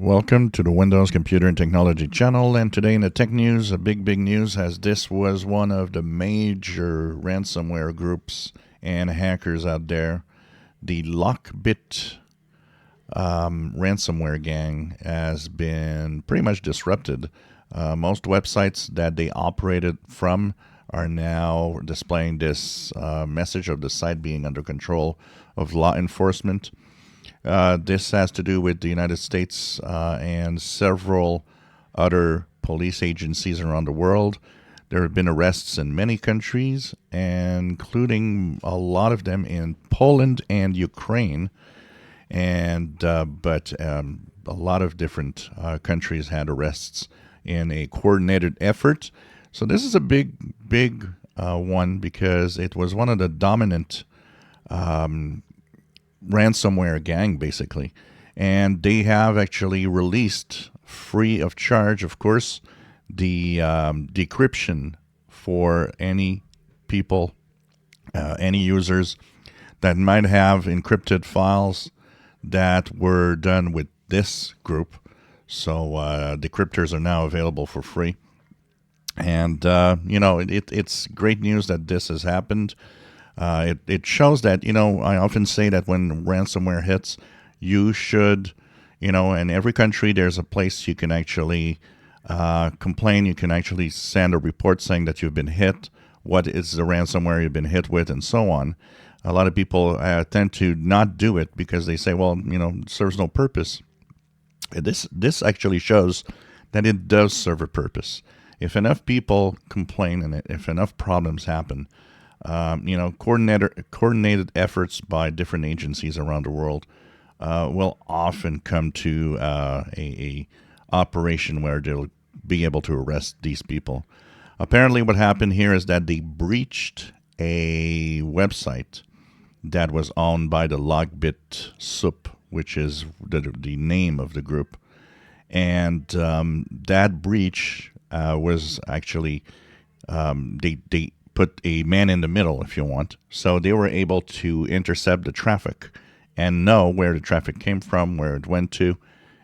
Welcome to the Windows Computer and Technology channel, and today in the tech news, a big news, as this was one of the major ransomware groups and hackers out there. The Lockbit ransomware gang has been pretty much disrupted. Most websites that they operated from are now displaying this message of the site being under control of law enforcement. This has to do with the United States and several other police agencies around the world. There have been arrests in many countries, including a lot of them in Poland and Ukraine. But a lot of different countries had arrests in a coordinated effort. So this is a big one because it was one of the dominant ransomware gang, basically, and they have actually released, free of charge, of course, the decryption for any people, any users that might have encrypted files that were done with this group. So decryptors are now available for free, and it's great news that this has happened. It shows that, I often say that when ransomware hits, you should, in every country there's a place you can actually complain. You can actually send a report saying that you've been hit, what is the ransomware you've been hit with, and so on. A lot of people tend to not do it because they say, well, it serves no purpose. This actually shows that it does serve a purpose. If enough people complain and if enough problems happen, coordinated efforts by different agencies around the world will often come to a operation where they'll be able to arrest these people. Apparently what happened here is that they breached a website that was owned by the Lockbit SUP, which is the name of the group. And that breach was actually, they put a man in the middle, if you want. So they were able to intercept the traffic and know where the traffic came from, where it went to,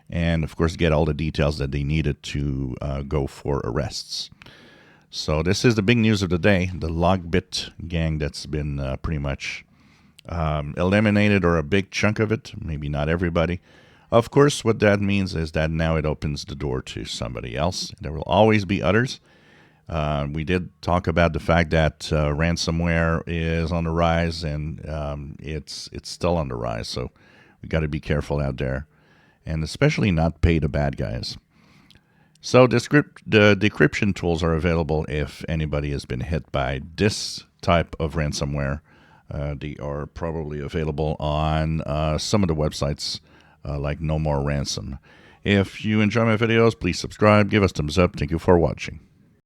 and of course get all the details that they needed to go for arrests. So this is the big news of the day, the Lockbit gang that's been pretty much eliminated, or a big chunk of it, maybe not everybody. Of course, what that means is that now it opens the door to somebody else. There will always be others. We did talk about the fact that ransomware is on the rise, and it's still on the rise. So we got to be careful out there, and especially not pay the bad guys. So the decryption tools are available if anybody has been hit by this type of ransomware. They are probably available on some of the websites like No More Ransom. If you enjoy my videos, please subscribe, give us thumbs up. Thank you for watching.